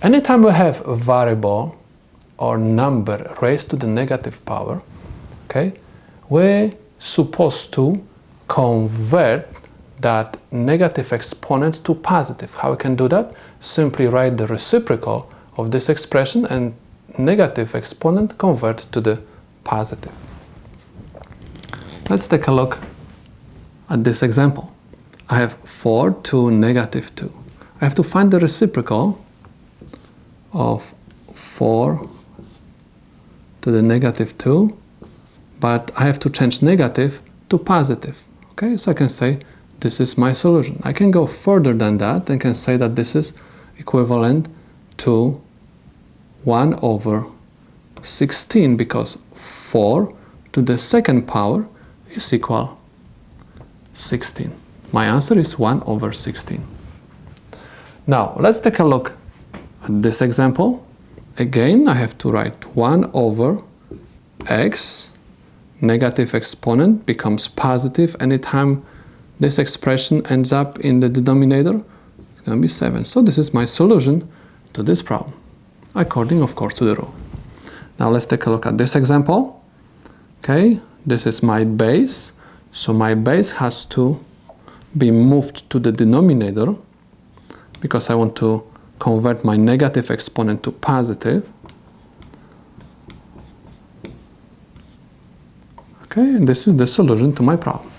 Anytime we have a variable or number raised to the negative power, okay, we're supposed to convert that negative exponent to positive. How we can do that? Simply write the reciprocal of this expression and negative exponent convert to the positive. Let's take a look at this example. I have 4 to negative 2. I have to find the reciprocal of 4 to the negative 2, but I have to change negative to positive. Okay, so I can say this is my solution. I can go further than that and can say that this is equivalent to 1 over 16 because 4 to the second power is equal 16. My answer is 1 over 16. Now let's take a look at this example. Again, I have to write 1 over x. Negative exponent becomes positive anytime this expression ends up in the denominator. It's going to be 7. So this is my solution to this problem, according, of course, to the rule. Now let's take a look at this example. Okay, this is my base. So my base has to be moved to the denominator because I want to convert my negative exponent to positive. Okay, and this is the solution to my problem.